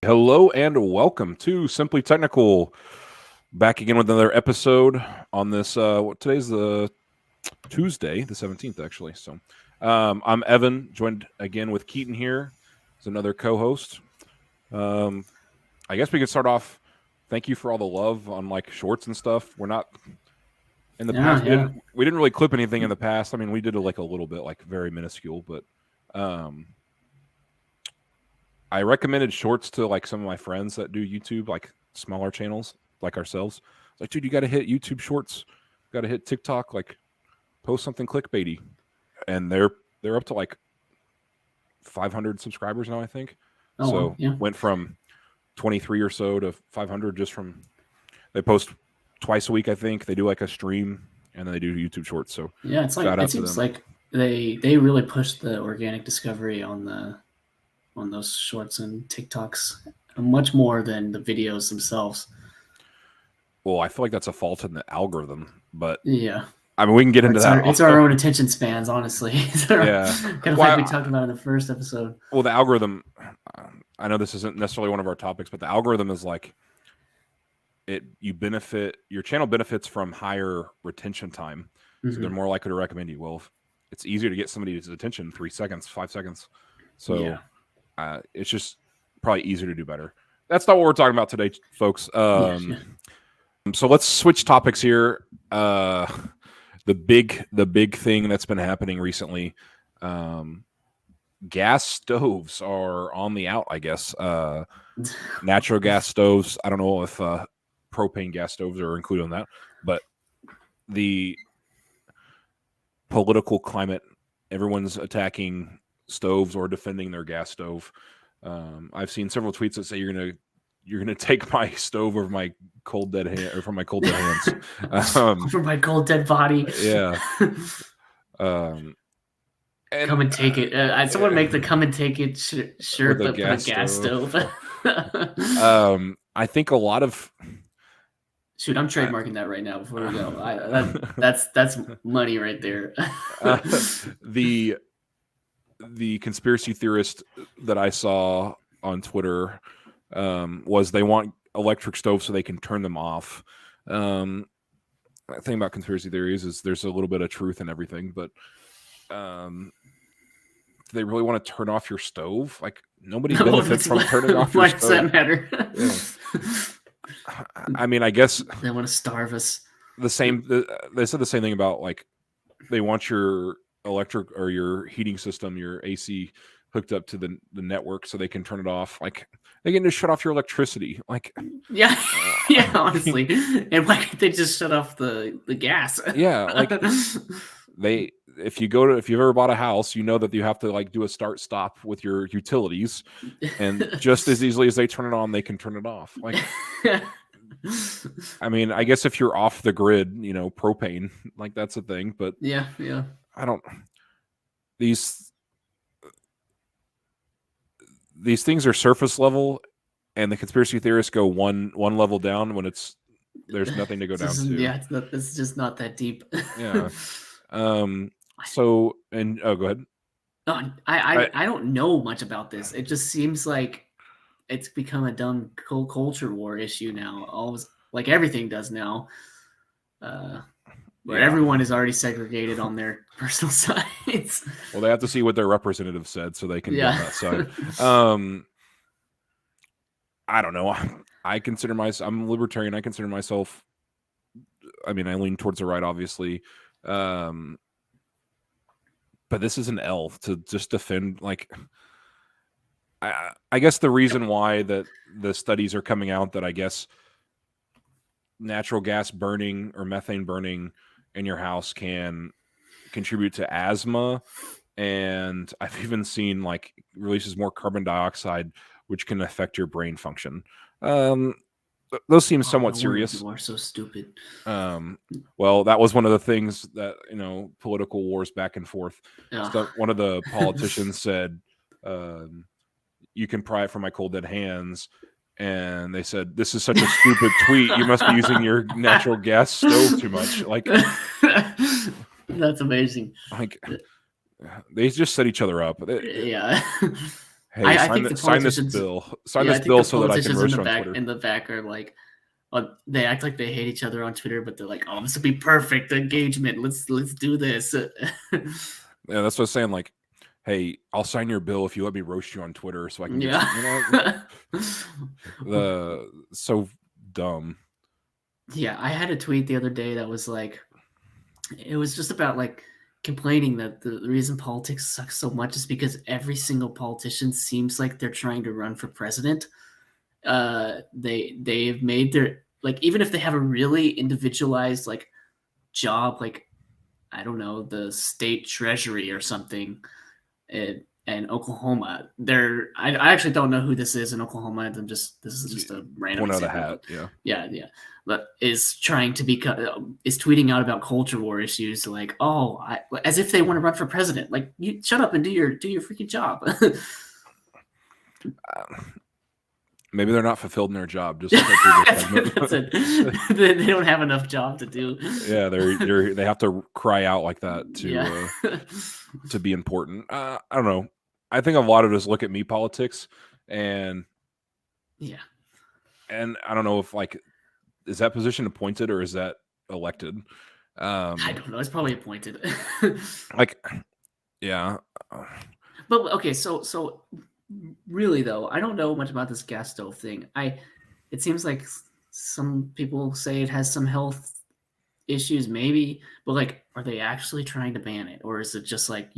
Hello and welcome to Simply Technical. Back again with another episode on this. Today's the Tuesday, the 17th, actually. So I'm Evan, joined again with Keaton here. It's another co-host. I guess we could start off. Thank you for all the love on like shorts and stuff. We're not in the past. We didn't really clip anything in the past. I mean, we did like a little bit, like very minuscule, but I recommended shorts to like some of my friends that do YouTube, like smaller channels like ourselves. It's like, dude, you got to hit YouTube Shorts, got to hit TikTok, like post something clickbaity, and they're up to like 500 subscribers now, I think. Went from 23 or so to 500 just from they post twice a week, I think. They do like a stream and then they do YouTube Shorts. So yeah, it's like it seems like they really push the organic discovery on those shorts and TikToks much more than the videos themselves. Well, I feel like that's a fault in the algorithm, but yeah, I mean, we can get into that. It's our own attention spans, honestly. Kind of like we talked about in the first episode. Well, the algorithm, I know this isn't necessarily one of our topics, but the algorithm is like your channel benefits from higher retention time. So they're more likely to recommend you. Well, it's easier to get somebody's attention in 3 seconds, 5 seconds. So it's just probably easier to do better. That's not what we're talking about today, folks. So let's switch topics here. The big thing that's been happening recently, gas stoves are on the out, I guess. Natural gas stoves. I don't know if propane gas stoves are included in that, but the political climate, everyone's attacking stoves or defending their gas stove. I've seen several tweets that say you're gonna take my stove over my cold dead hand or from my cold dead hands. From my cold dead body. Yeah. And, come and take it. Someone make the come and take it shirt with a gas stove. I think a lot of shoot, I'm trademarking that right now before we go. That's money right there. The conspiracy theorist that I saw on Twitter was they want electric stoves so they can turn them off. The thing about conspiracy theories is there's a little bit of truth in everything, but do they really want to turn off your stove? Like nobody benefits from turning off your stove. Why does that matter? I mean, I guess they want to starve us. They said the same thing about like they want your electric or your heating system, your AC hooked up to the network so they can turn it off. Like they can just shut off your electricity. Like honestly. And why can't they just shut off the gas? Yeah, like if you've ever bought a house, you know that you have to like do a start stop with your utilities, and just as easily as they turn it on, they can turn it off. Like I mean, I guess if you're off the grid, propane, like that's a thing, but yeah. I don't. These things are surface level, and the conspiracy theorists go one level down when there's nothing to go down to. Yeah, it's just not that deep. Yeah. So go ahead. No, I don't know much about this. It just seems like it's become a dumb culture war issue now. Always like everything does now. Where everyone is already segregated on their personal sides. Well, they have to see what their representative said so they can be on that side. I don't know. I'm libertarian. I consider myself, I mean, I lean towards the right, obviously. But this is an L to just defend, like, I guess the reason why that the studies are coming out that I guess natural gas burning or methane burning in your house can contribute to asthma, and I've even seen like releases more carbon dioxide, which can affect your brain function. Those seem somewhat serious. You are so stupid. Well, that was one of the things that political wars back and forth. So one of the politicians said, "You can pry it from my cold dead hands." And they said, "This is such a stupid tweet. You must be using your natural gas stove too much." Like, that's amazing. Like, they just set each other up. Yeah. Hey, I think the sign this politicians, bill. Sign yeah, I this think bill the so that I can politicians roast you on Twitter. in the back are like, they act like they hate each other on Twitter, but they're like, "Oh, this would be perfect engagement. Let's do this." Yeah, that's what I was saying. Like, hey, I'll sign your bill if you let me roast you on Twitter, so I can get Yeah. the so dumb. Yeah, I had a tweet the other day that was like, it was just about like complaining that the reason politics sucks so much is because every single politician seems like they're trying to run for president. They've made their, like, even if they have a really individualized like job, like, I don't know, the state treasury or something in Oklahoma. I actually don't know who this is in Oklahoma. This is just a random One out of the example. hat. Yeah. Yeah. But is trying to is tweeting out about culture war issues, like, as if they want to run for president. Like, you shut up and do your freaking job. Maybe they're not fulfilled in their job. Just like That's it. They don't have enough job to do. Yeah, they have to cry out like that to to be important. I don't know. I think a lot of us look at me politics, and yeah, and I don't know if, like, is that position appointed or is that elected? I don't know. It's probably appointed. Like, yeah. But okay, so really though, I don't know much about this gas stove thing. It seems like some people say it has some health issues, maybe, but like, are they actually trying to ban it, or is it just like,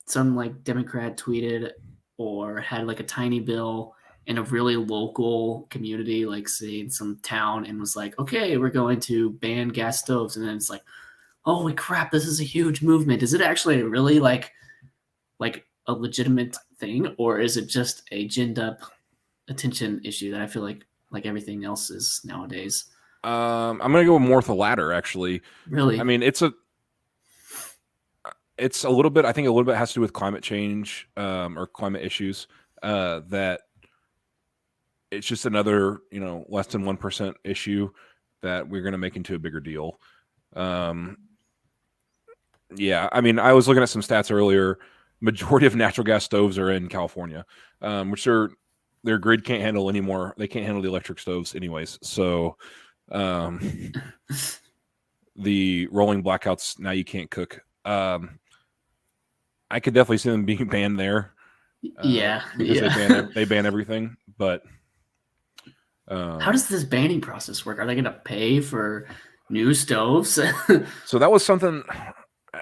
some like Democrat tweeted or had like a tiny bill in a really local community, like say in some town, and was like, okay, we're going to ban gas stoves, and then it's like, holy crap, this is a huge movement. Is it actually really like a legitimate thing, or is it just a ginned up attention issue that I feel like everything else is nowadays? I'm gonna go more with the latter, actually. Really? I mean, it's a little bit. I think a little bit has to do with climate change, or climate issues. That it's just another, less than 1% issue that we're gonna make into a bigger deal. Yeah, I mean, I was looking at some stats earlier. Majority of natural gas stoves are in California, which their grid can't handle anymore. They can't handle the electric stoves anyways. So the rolling blackouts, now you can't cook. I could definitely see them being banned there. Yeah. Because they ban everything. But how does this banning process work? Are they going to pay for new stoves? So that was something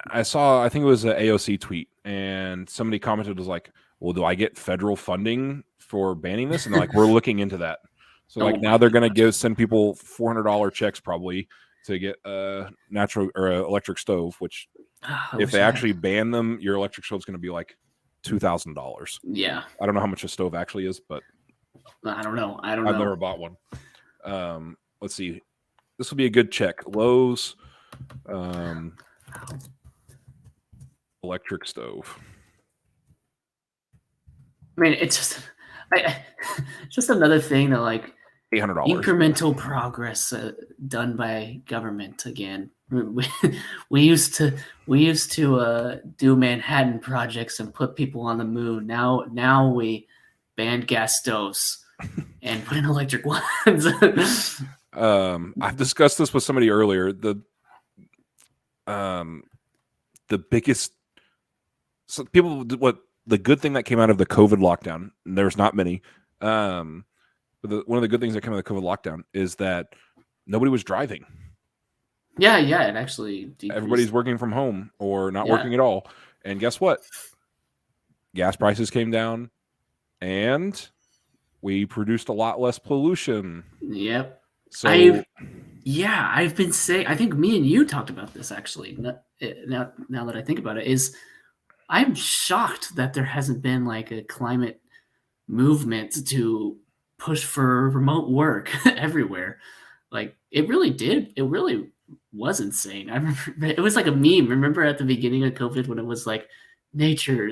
I saw. I think it was an AOC tweet, and somebody commented, was like, well, do I get federal funding for banning this? And they're like, we're looking into that. So like, now they're going to send people $400 checks probably to get a natural or a electric stove, which if they actually ban them, your electric stove is going to be like $2,000. Yeah. I don't know how much a stove actually is, but I don't know. I've never bought one. Let's see. This will be a good check. Lowe's electric stove. I mean, it's just another thing that, like, $800. Incremental progress done by government again. We used to do Manhattan projects and put people on the moon. Now we banned gas stoves and put in electric ones. I've discussed this with somebody earlier. The biggest, so people, what the good thing that came out of the COVID lockdown, and there's not many, but one of the good things that came out of the COVID lockdown is that nobody was driving. Yeah, it actually decreased. Everybody's working from home or not working at all. And guess what? Gas prices came down, and we produced a lot less pollution. Yep. So I've been saying, I think me and you talked about this actually. Now that I think about it, is I'm shocked that there hasn't been like a climate movement to push for remote work everywhere. Like, it really did. It really was insane. I remember it was like a meme. Remember at the beginning of COVID when it was like, nature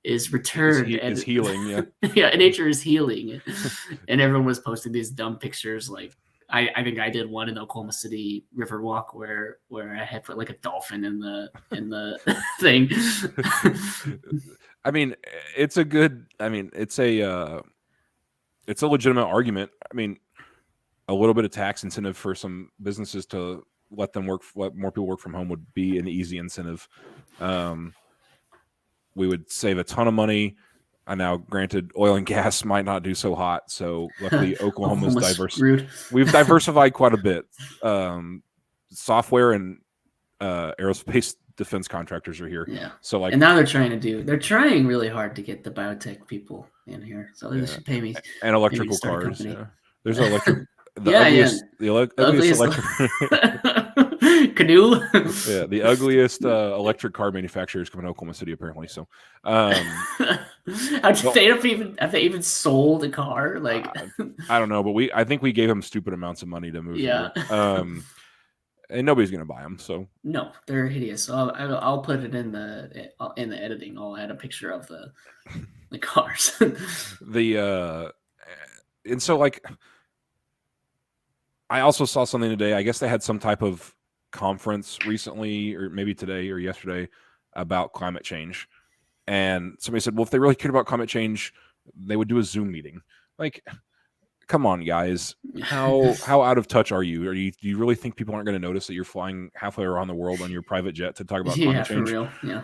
is returned and is healing. Yeah. Yeah, nature is healing. And everyone was posting these dumb pictures. Like, I think I did one in the Oklahoma City River Walk where I had put like a dolphin in the thing. I mean, it's a good. I mean, it's a legitimate argument. I mean, a little bit of tax incentive for some businesses to let more people work from home would be an easy incentive. We would save a ton of money. Now, granted, oil and gas might not do so hot, so luckily Oklahoma's diverse. Screwed. We've diversified quite a bit. Software and aerospace defense contractors are here. Yeah. So like, and now they're trying really hard to get the biotech people in here. So they should pay me. And electrical cars. Yeah. There's an electric. The ugliest electric canoe. Yeah, the ugliest electric car manufacturer is coming to Oklahoma City apparently. So, have they even sold a car? Like, I don't know, but I think we gave them stupid amounts of money to move. Yeah. Here. And nobody's gonna buy them. So no, they're hideous. So I'll put it in the editing. I'll add a picture of the cars. And so like. I also saw something today. I guess they had some type of conference recently, or maybe today or yesterday, about climate change. And somebody said, well, if they really cared about climate change, they would do a Zoom meeting. Like, come on, guys. How out of touch are you? Do you really think people aren't going to notice that you're flying halfway around the world on your private jet to talk about climate change? For real. Yeah.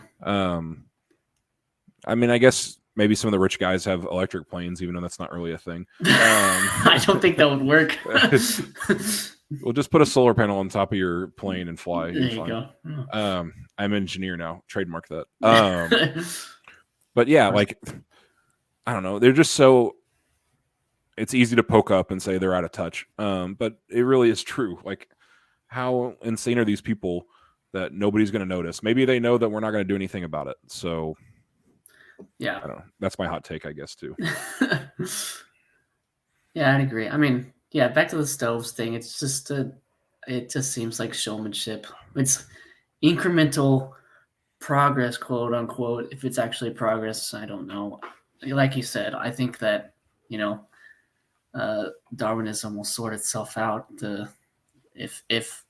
I mean, I guess maybe some of the rich guys have electric planes, even though that's not really a thing. I don't think that would work. We'll just put a solar panel on top of your plane and fly. There you go. I'm an engineer now. Trademark that. But yeah, like, I don't know. They're just so. It's easy to poke up and say they're out of touch. But it really is true. Like, how insane are these people that nobody's going to notice? Maybe they know that we're not going to do anything about it. So. Yeah, I don't know. That's my hot take, I guess, too. Yeah, I'd agree. I mean, yeah, back to the stoves thing. It's just it just seems like showmanship. It's incremental progress, quote unquote. If it's actually progress, I don't know. Like you said, I think that Darwinism will sort itself out. If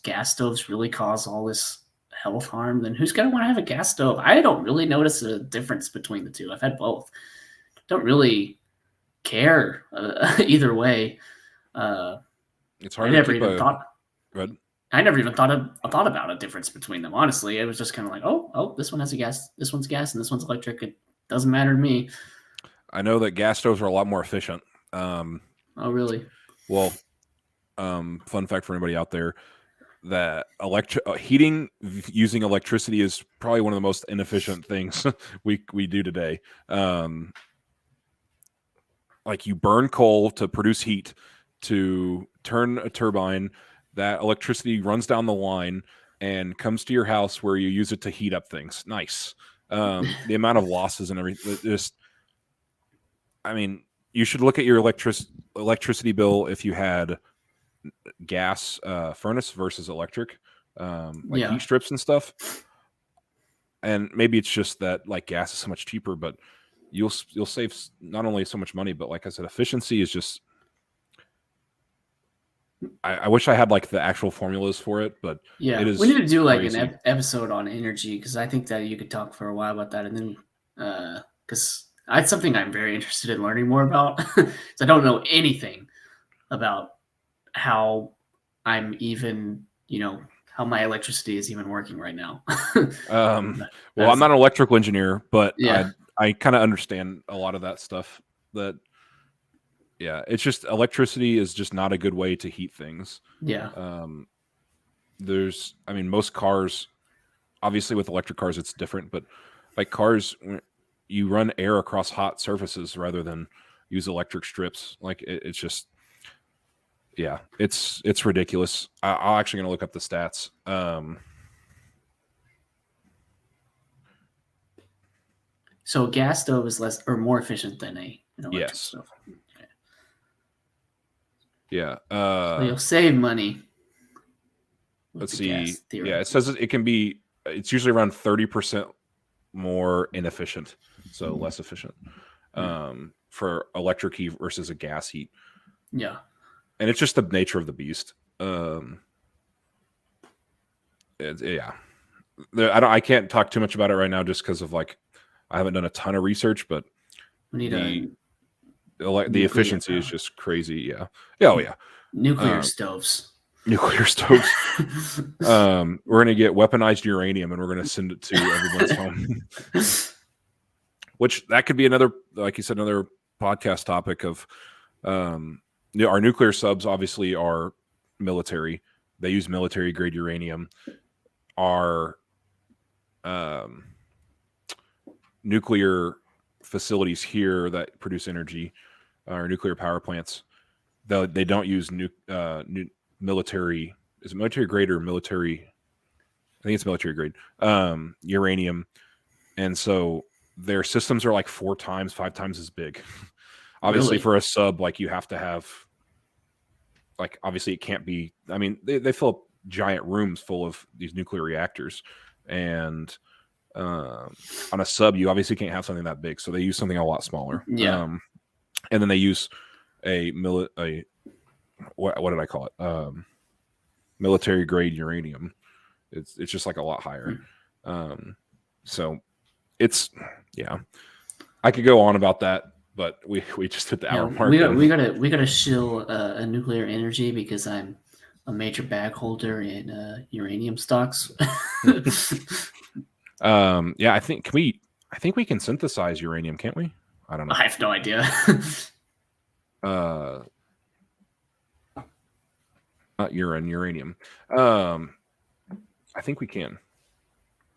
gas stoves really cause all this health harm, then who's going to want to have a gas stove? I don't really notice a difference between the two. I've had both. Don't really care either way. It's hard. I never even thought about a difference between them. Honestly, it was just kind of like, oh, this one has a gas, this one's gas, and this one's electric. It doesn't matter to me. I know that gas stoves are a lot more efficient. Oh, really? Well, fun fact for anybody out there. That heating using electricity is probably one of the most inefficient things we do today. Like you burn coal to produce heat to turn a turbine. That electricity runs down the line and comes to your house where you use it to heat up things. Nice. The amount of losses and everything. I mean, you should look at your electricity bill if you had gas furnace versus electric, heat strips and stuff. And maybe it's just that like gas is so much cheaper, but you'll save not only so much money, but like I said, efficiency is just. I wish I had like the actual formulas for it, but yeah, it is we need to do like crazy. an episode on energy because I think that you could talk for a while about that, and then because that's something I'm very interested in learning more about. So I don't know anything about how I'm even, how my electricity is even working right now. Well, I'm not an electrical engineer, but yeah. I kind of understand a lot of that stuff. It's just electricity is just not a good way to heat things. Yeah. Most cars, obviously with electric cars, it's different, but like cars, you run air across hot surfaces rather than use electric strips. Like it's just, yeah, it's ridiculous. I'm actually going to look up the stats. So a gas stove is less or more efficient than an electric stove. Okay. Yeah. So you'll save money. Let's see. Yeah, it says it's usually around 30% more inefficient, so less efficient for electric heat versus a gas heat. Yeah. And it's just the nature of the beast. I can't talk too much about it right now just because of like I haven't done a ton of research, but We need the efficiency power. is just crazy. Yeah. Oh yeah. Nuclear stoves. Nuclear stoves. We're going to get weaponized uranium and we're going to send it to everyone's home. Which that could be another, like you said, another podcast topic of our nuclear subs obviously are military. They use military grade uranium. Our nuclear facilities here that produce energy, our nuclear power plants, they don't use military. Is it military grade or military? I think it's military grade uranium, and so their systems are like 4 times, 5 times as big. Obviously, Really? for a sub, like you have to have, like obviously it can't be. I mean, they fill up giant rooms full of these nuclear reactors, and on a sub, you obviously can't have something that big, so they use something a lot smaller. Yeah. And then they use what did I call it? Military grade uranium. It's just like a lot higher. So it's I could go on about that, but we just hit the hour mark. We gotta shill a nuclear energy because I'm a major bag holder in uranium stocks. I think we can synthesize uranium, can't we? I don't know. I have no idea. Not uranium. I think we can.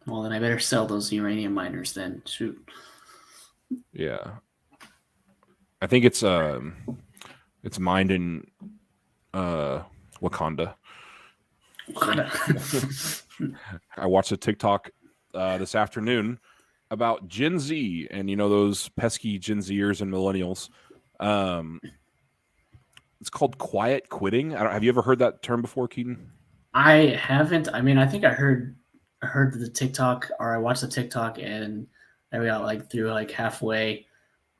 Well, then I better sell those uranium miners then. Shoot. Yeah. I think it's mined in Wakanda. I watched a TikTok this afternoon about Gen Z and those pesky Gen Zers and millennials. It's called quiet quitting. Have you ever heard that term before, Keaton? I haven't. I mean, I think I heard the TikTok, or I watched the TikTok and I got like through like halfway.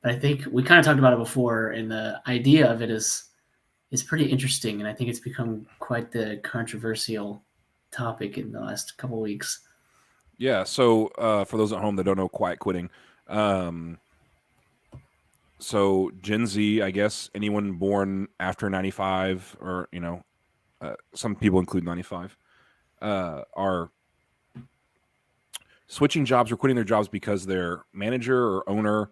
But I think we kind of talked about it before, and the idea of it is pretty interesting, and I think it's become quite the controversial topic in the last couple of weeks. Yeah. So for those at home that don't know quiet quitting, so Gen Z, I guess anyone born after 95, or some people include 95, are switching jobs or quitting their jobs because their manager or owner,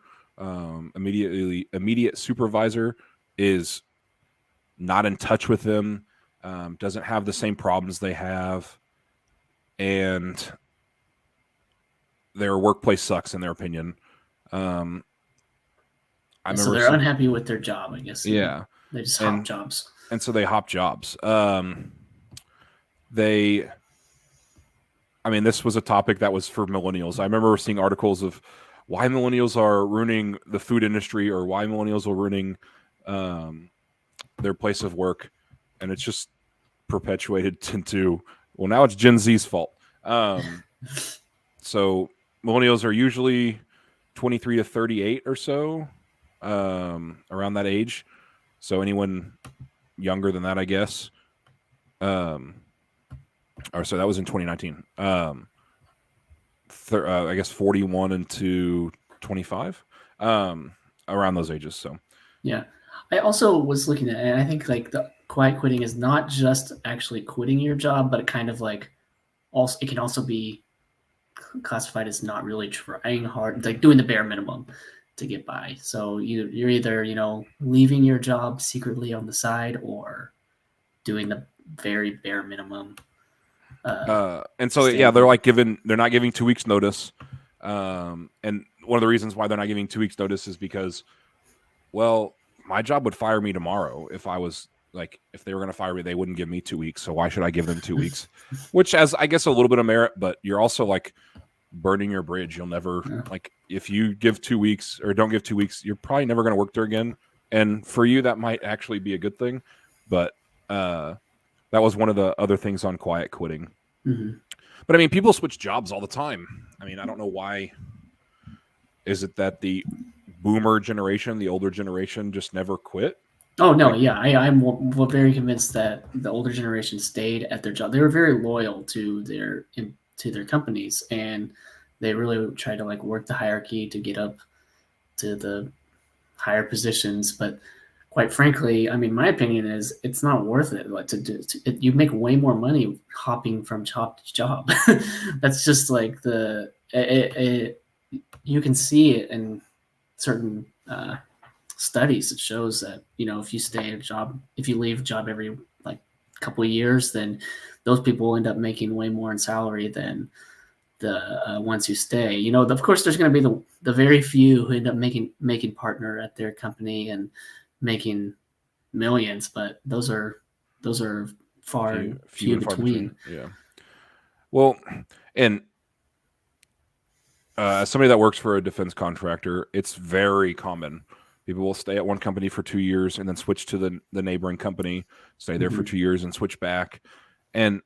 immediate supervisor, is not in touch with them, doesn't have the same problems they have, and their workplace sucks in their opinion. So they're unhappy with their job, I guess. Yeah. They just hop jobs. And so they hop jobs. This was a topic that was for millennials. I remember seeing articles of why millennials are ruining the food industry, or why millennials are ruining their place of work. And it's just perpetuated into, well, now it's Gen Z's fault. So millennials are usually 23 to 38 or so, around that age. So anyone younger than that, I guess. That was in 2019. I guess 41 into 25, around those ages. So yeah, I also was looking at it, and I think like the quiet quitting is not just actually quitting your job, but it kind of like also it can also be classified as not really trying hard, like doing the bare minimum to get by. So you're either leaving your job secretly on the side, or doing the very bare minimum. And so they're not giving 2 weeks notice. And one of the reasons why they're not giving 2 weeks notice is because, well, my job would fire me tomorrow. If they were going to fire me, they wouldn't give me 2 weeks. So why should I give them 2 weeks? Which has, I guess, a little bit of merit, but you're also like burning your bridge. You'll never if you give 2 weeks or don't give 2 weeks, you're probably never going to work there again. And for you, that might actually be a good thing. But that was one of the other things on quiet quitting. Mm-hmm. But I mean, people switch jobs all the time. I mean, I don't know why. Is it that the boomer generation, the older generation, just never quit? Oh no, yeah, I'm very convinced that the older generation stayed at their job. They were very loyal to their companies, and they really try to like work the hierarchy to get up to the higher positions. But quite frankly, I mean, my opinion is it's not worth it. Like you make way more money hopping from job to job. That's just like you can see it in certain studies. It shows that if you stay at a job, if you leave a job every like couple of years, then those people end up making way more in salary than the ones who stay. Of course, there's going to be the very few who end up making partner at their company and making millions, but those are far and few and far between. Yeah. Well, and as somebody that works for a defense contractor, it's very common. People will stay at one company for 2 years and then switch to the neighboring company, stay there for 2 years and switch back. And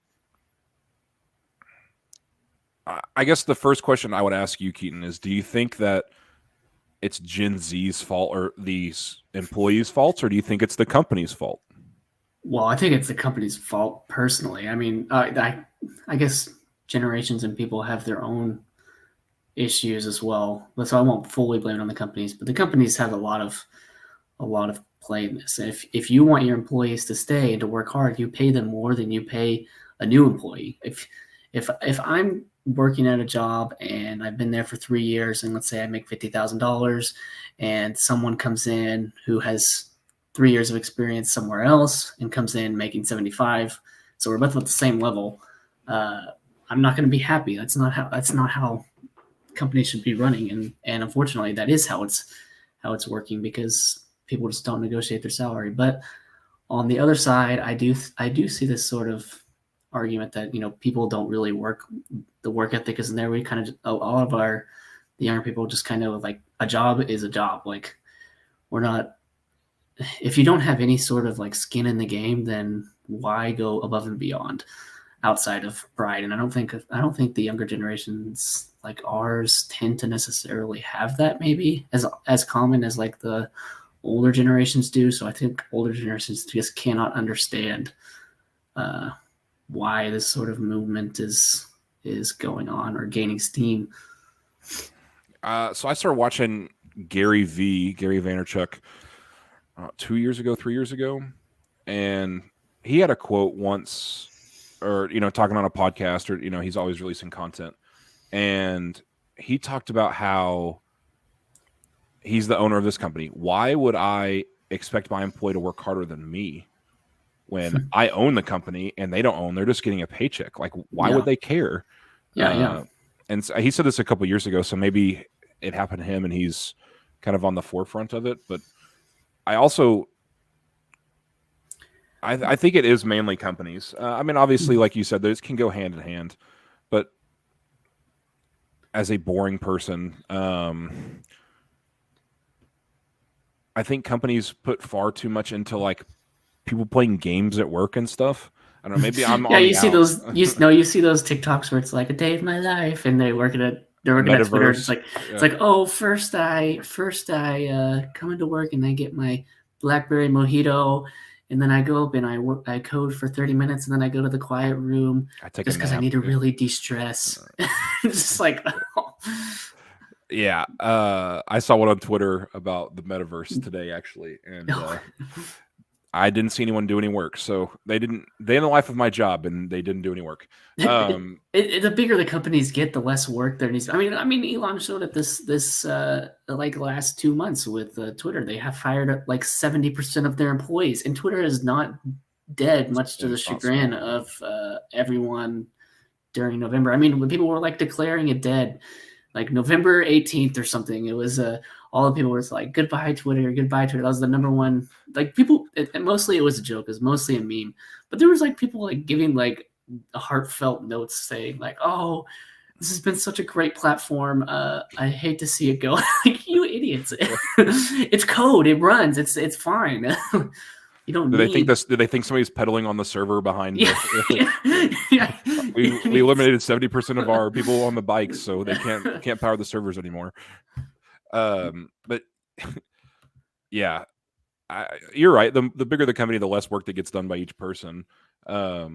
I guess the first question I would ask you, Keaton, is do you think that it's Gen Z's fault or these employees' faults, or do you think it's the company's fault? Well, I think it's the company's fault personally. I mean, I guess generations and people have their own issues as well, so I won't fully blame it on the companies. But the companies have a lot of play in this. And if you want your employees to stay and to work hard, you pay them more than you pay a new employee. If I'm working at a job and I've been there for 3 years, and let's say I make $50,000, and someone comes in who has 3 years of experience somewhere else and comes in making 75, so we're both at the same level. I'm not going to be happy. That's not how companies should be running, and unfortunately, that is how it's working, because people just don't negotiate their salary. But on the other side, I do see this sort of argument that people don't really work. The work ethic isn't there. We kind of a lot of the younger people just kind of like, a job is a job. Like, we're not. If you don't have any sort of like skin in the game, then why go above and beyond outside of pride? And I don't think the younger generations like ours tend to necessarily have that, maybe as common as like the older generations do. So I think older generations just cannot understand why this sort of movement is going on or gaining steam. So I started watching Gary Vaynerchuk 3 years ago, and he had a quote once, or talking on a podcast, or he's always releasing content, and he talked about how he's the owner of this company. Why would I expect my employee to work harder than me when I own the company and they don't own? They're just getting a paycheck. Like, why would they care? Yeah. And so he said this a couple of years ago, so maybe it happened to him and he's kind of on the forefront of it. But I also I think it is mainly companies. I mean, obviously, like you said, those can go hand in hand. But as a boring person, I think companies put far too much into like people playing games at work and stuff. I don't know. Maybe I'm yeah. on You see those. You see those TikToks where it's like a day of my life, and they're working at Twitter. It's like oh, first I come into work and I get my blackberry mojito, and then I go up and I code for 30 minutes, and then I go to the quiet room just because I need to really de-stress. It's just like, oh. Yeah, I saw one on Twitter about the metaverse today, actually, and I didn't see anyone do any work. So they in the life of my job, and they didn't do any work. The bigger the companies get, the less work there needs. I mean, Elon showed it this like last 2 months with Twitter. They have fired like 70% of their employees, and Twitter is not dead, much to the chagrin of everyone during November. I mean, when people were like declaring it dead, like November 18th or something, it was all the people were like, goodbye Twitter. That was the number one, like people, mostly it was a joke. It was mostly a meme, but there was like people like giving like heartfelt notes saying like, oh, this has been such a great platform. I hate to see it go. Like, you idiots. It's code. It runs. It's fine. You don't do they think somebody's pedaling on the server behind? Yeah. We eliminated 70% of our people on the bikes, so they can't power the servers anymore. But yeah, you're right. The bigger the company, the less work that gets done by each person. But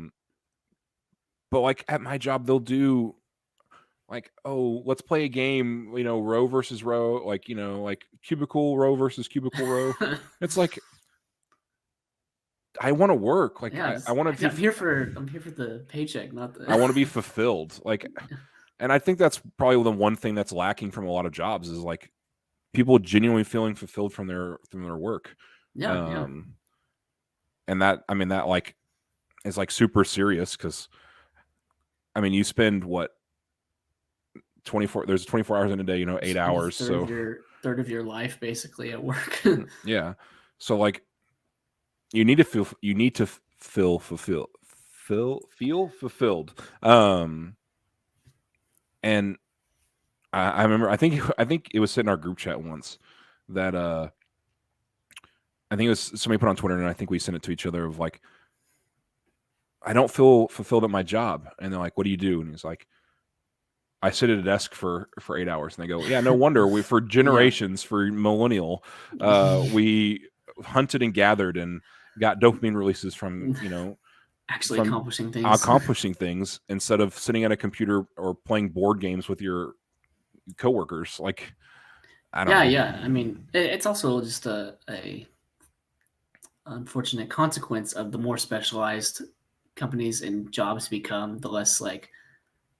like at my job, they'll do like, oh, let's play a game, row versus row, like, like cubicle row versus cubicle row. It's like, I want to work. Like, Yeah, I want to I'm here for the paycheck, not the. I want to be fulfilled. Like, and I think that's probably the one thing that's lacking from a lot of jobs is like people genuinely feeling fulfilled from their work. Yeah. And that, I mean, that like is like super serious because, I mean, you spend what 24. There's 24 hours in a day. 8 hours. So third of your life basically at work. Yeah. So like, you need to feel fulfilled. Feel fulfilled. And I remember, I think it was said in our group chat once that I think it was somebody put on Twitter, and I think we sent it to each other of like, I don't feel fulfilled at my job. And they're like, what do you do? And he's like, I sit at a desk for 8 hours. And they go, yeah, no wonder. We for generations, for millennial, we hunted and gathered and got dopamine releases from, actually from accomplishing things instead of sitting at a computer or playing board games with your coworkers. Like, I don't know. Yeah. I mean, it's also just a unfortunate consequence of the more specialized companies and jobs become, the less like,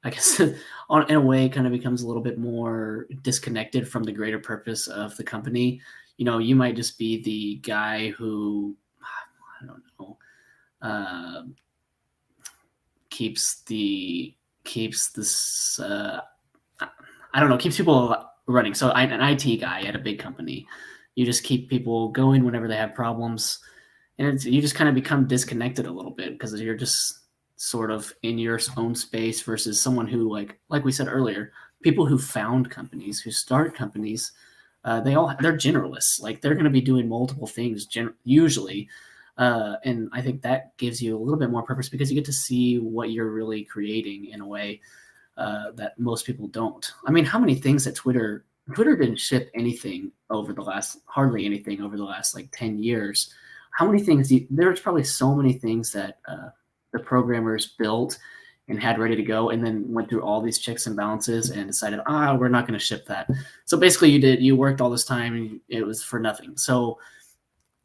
I guess in a way it kind of becomes a little bit more disconnected from the greater purpose of the company. You might just be the guy who, I don't know, keeps this I don't know, keeps people running. So I'm an IT guy at a big company. You just keep people going whenever they have problems, and you just kind of become disconnected a little bit because you're just sort of in your own space versus someone who, like we said earlier, people who found companies, who start companies, they're generalists. Like they're going to be doing multiple things usually. And I think that gives you a little bit more purpose because you get to see what you're really creating in a way that most people don't. I mean, how many things at Twitter didn't ship hardly anything over the last like 10 years. How many things, there's probably so many things that the programmers built and had ready to go and then went through all these checks and balances and decided, we're not going to ship that. So basically you worked all this time and it was for nothing. So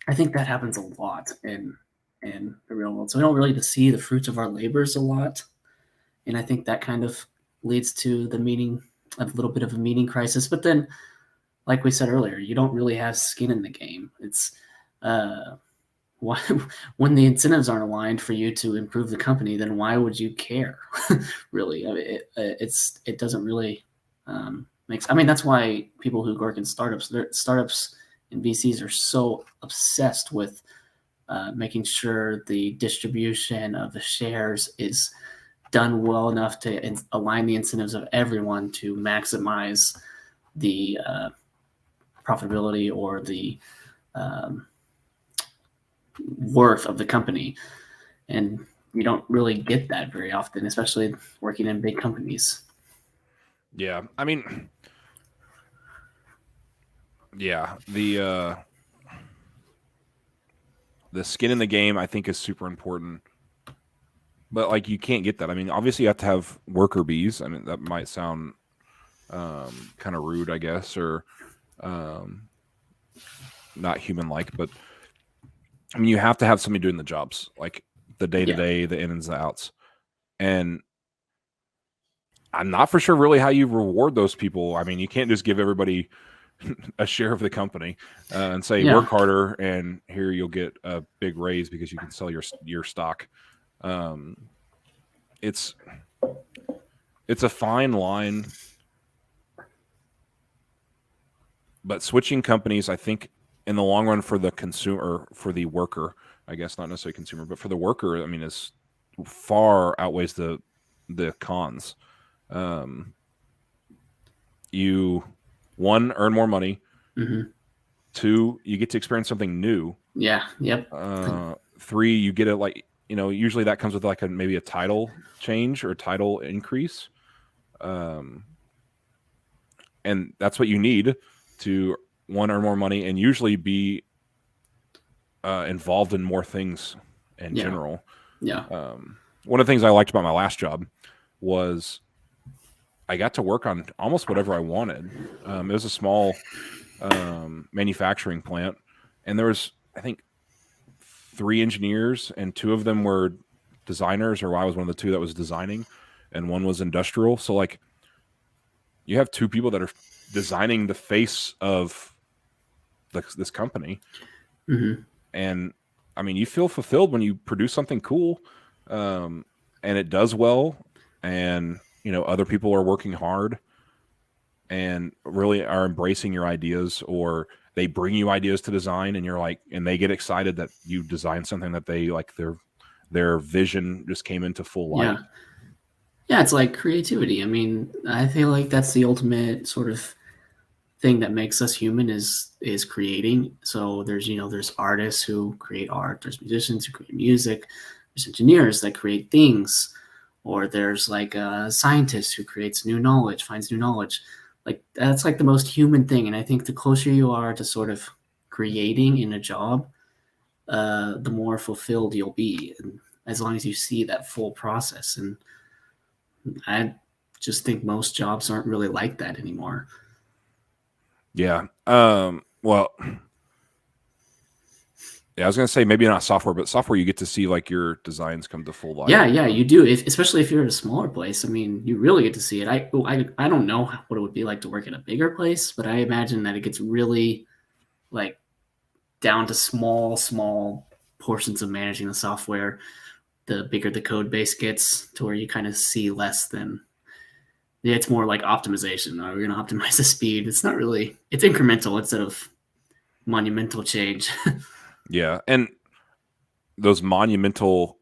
I think that happens a lot in the real world. So we don't really get to see the fruits of our labors a lot. And I think that kind of leads to a little bit of a meaning crisis. But then, like we said earlier, you don't really have skin in the game. It's why, when the incentives aren't aligned for you to improve the company, then why would you care? Really, I mean, it doesn't really make. I mean, that's why people who work in startups and VCs are so obsessed with making sure the distribution of the shares is done well enough to align the incentives of everyone to maximize the profitability or the worth of the company. And you don't really get that very often, especially working in big companies. Yeah. I mean, yeah, the skin in the game I think is super important. But like, you can't get that. I mean, obviously you have to have worker bees. I mean, that might sound kind of rude, I guess, or not human like, but I mean, you have to have somebody doing the jobs, like the day to day, the ins and outs. And I'm not for sure really how you reward those people. I mean, you can't just give everybody a share of the company and say work harder and here you'll get a big raise because you can sell your stock. It's a fine line, but switching companies, I think, in the long run for the consumer, for the worker, I guess not necessarily consumer, but for the worker, I mean, is far outweighs the cons. You, one, earn more money. Mm-hmm. Two, you get to experience something new. Yeah. Yep. Three, you get it like, usually that comes with like maybe a title change or a title increase. And that's what you need to, one, earn more money and usually be involved in more things in general. Yeah. One of the things I liked about my last job was I got to work on almost whatever I wanted. It was a small manufacturing plant, and there was, I think, 3 engineers, and 2 of them were designers, or I was one of the 2 that was designing, and one was industrial. So like, you have 2 people that are designing the face of this company, and I mean, you feel fulfilled when you produce something cool, and it does well, and other people are working hard and really are embracing your ideas, or they bring you ideas to design, and you're like, and they get excited that you designed something that they like, their vision just came into full light. Yeah, it's like creativity. I mean, I feel like that's the ultimate sort of thing that makes us human is creating. So there's artists who create art, there's musicians who create music, there's engineers that create things, or there's like a scientist who creates new knowledge, finds new knowledge. Like that's like the most human thing. And I think the closer you are to sort of creating in a job, the more fulfilled you'll be, and as long as you see that full process. And I just think most jobs aren't really like that anymore. Yeah. Well, yeah, I was gonna say maybe not software, but software you get to see like your designs come to full light. Yeah, you do. Especially if you're at a smaller place. I mean, you really get to see it. I don't know what it would be like to work at a bigger place, but I imagine that it gets really like down to small portions of managing the software. The bigger the code base gets, to where you kind of see less than. Yeah, it's more like optimization. We're going to optimize the speed. It's not really. It's incremental instead of monumental change. Yeah, and those monumental.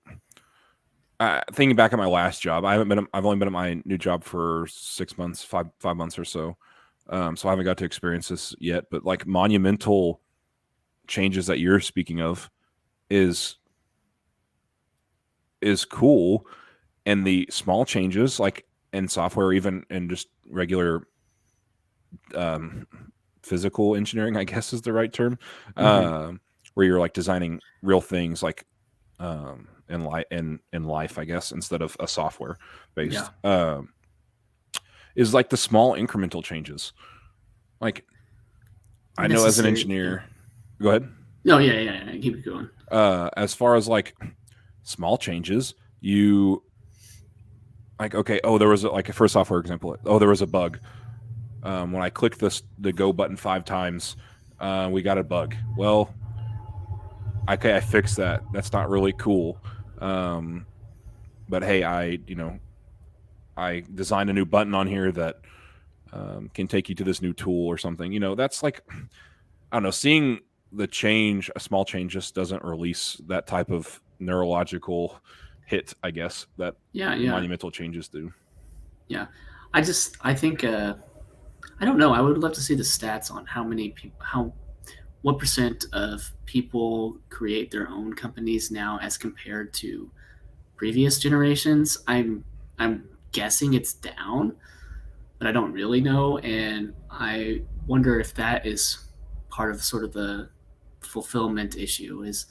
Thinking back at my last job, I've only been at my new job for 6 months, five months or so. So I haven't got to experience this yet. But like monumental changes that you're speaking of is cool, and the small changes like in software, even in just regular physical engineering, I guess is the right term, where you're like designing real things like in life, I guess, instead of a software based, is like the small incremental changes. Like I know as an engineer, go ahead. No, yeah, keep it going. As far as like small changes, you like, okay, there was like a first software example. There was a bug. When I clicked the go button 5 times, we got a bug. Well, okay, I fixed that. That's not really cool. But hey, I designed a new button on here that can take you to this new tool or something. That's like, I don't know, seeing the change, a small change just doesn't release that type of neurological hit, I guess, that monumental changes do. Yeah. I think, I don't know. I would love to see the stats on how many people, what percent of people create their own companies now as compared to previous generations. I'm guessing it's down, but I don't really know. And I wonder if that is part of sort of the fulfillment issue is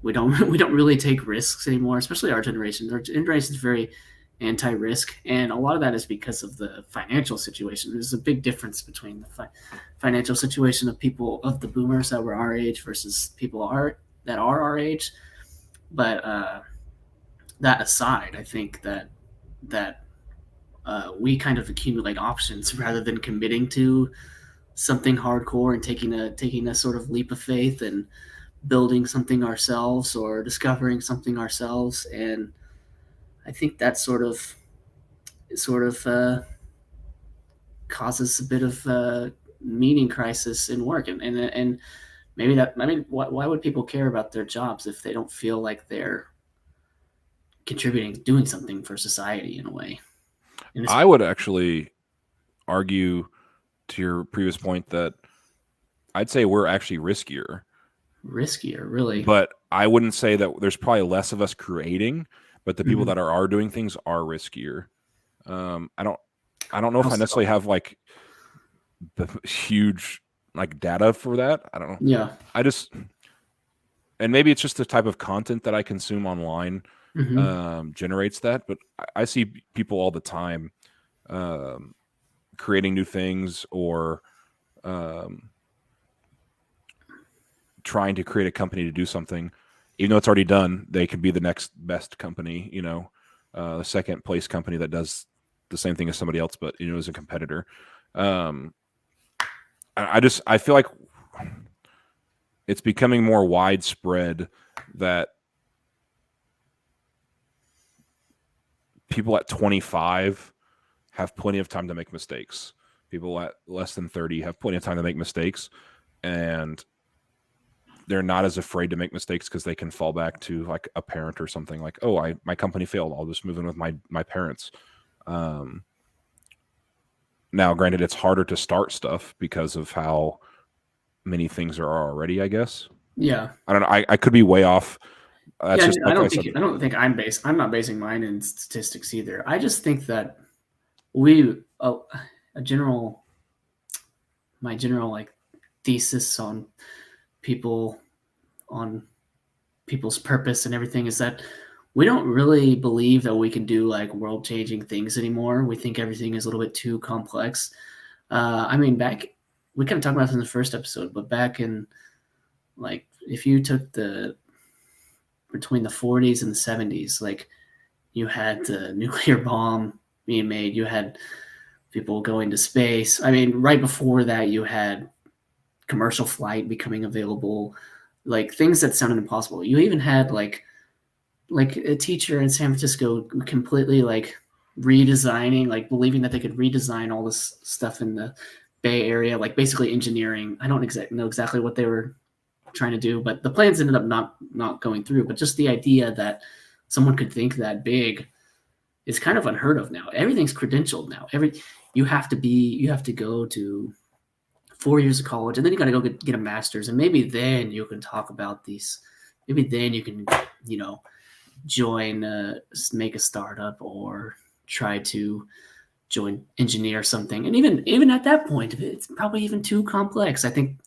we don't really take risks anymore, especially our generation. Our generation is very anti-risk, and a lot of that is because of the financial situation. There's a big difference between the financial situation of people of the boomers that were our age versus people that are our age. But that aside, I think that we kind of accumulate options rather than committing to something hardcore and taking a sort of leap of faith and building something ourselves or discovering something ourselves. And I think that sort of causes a bit of meaning crisis in work, and maybe that. I mean, why would people care about their jobs if they don't feel like they're contributing, doing something for society in a way? I would actually argue to your previous point that I'd say we're actually riskier, really. But I wouldn't say that there's probably less of us creating, but the people that are doing things are riskier. I don't know if I necessarily have like the huge like data for that. I don't know. Yeah. And maybe it's just the type of content that I consume online generates that. But I see people all the time creating new things or trying to create a company to do something, even though it's already done, they could be the next best company, the second place company that does the same thing as somebody else, but as a competitor. I feel like it's becoming more widespread that people at 25 have plenty of time to make mistakes. People at less than 30 have plenty of time to make mistakes, and they're not as afraid to make mistakes because they can fall back to like a parent or something like, oh, my company failed, I'll just move in with my parents. Now, granted, it's harder to start stuff because of how many things there are already, I guess. Yeah. I don't know. I could be way off. That's just like I don't think I'm not basing mine in statistics either. I just think that my general like thesis on people's purpose and everything is that we don't really believe that we can do like world changing things anymore. We think everything is a little bit too complex. I mean, we kind of talked about this in the first episode, but back in like if you took between the 40s and the 70s, like you had the nuclear bomb being made, you had people going to space. I mean, right before that, you had commercial flight becoming available, like things that sounded impossible. You even had like a teacher in San Francisco completely like redesigning, like believing that they could redesign all this stuff in the Bay Area, like basically engineering. I don't know exactly what they were trying to do, but the plans ended up not going through. But just the idea that someone could think that big is kind of unheard of now. Everything's credentialed now. You have to go to 4 years of college, and then you got to go get a master's, and maybe then you can talk about these. Maybe then you can, join, make a startup, or try to engineer something. And even at that point, it's probably even too complex. I think.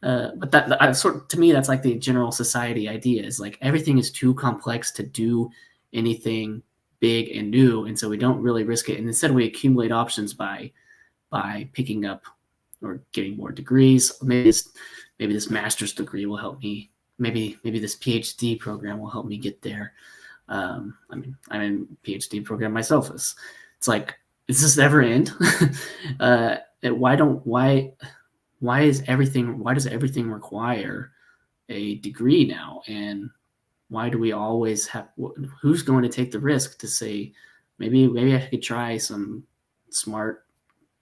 But to me, that's like the general society idea is like everything is too complex to do anything big and new, and so we don't really risk it. And instead, we accumulate options by picking up or getting more degrees. Maybe this master's degree will help me. Maybe this PhD program will help me get there. I'm in a PhD program myself. It's like, does this ever end? Why does everything require a degree now? And why do we always have, who's going to take the risk to say, maybe I could try some smart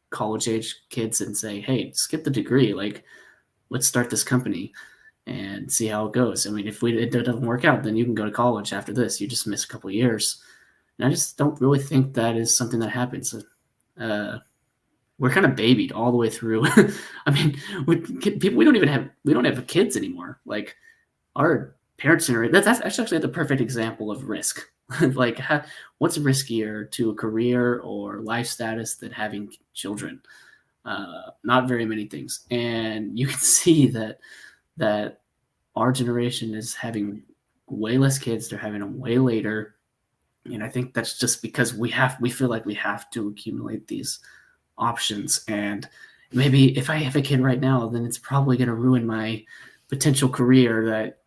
college age kids and say, hey, skip the degree. Like, let's start this company and see how it goes. I mean, if it doesn't work out, then you can go to college after this. You just miss a couple of years. And I just don't really think that is something that happens. We're kind of babied all the way through. I mean, we don't have kids anymore. Like our parents generate. That's actually the perfect example of risk. Like, what's riskier to a career or life status than having children? Not very many things. And you can see that our generation is having way less kids. They're having them way later. And I think that's just because we feel like we have to accumulate these options. And maybe if I have a kid right now, then it's probably going to ruin my potential career that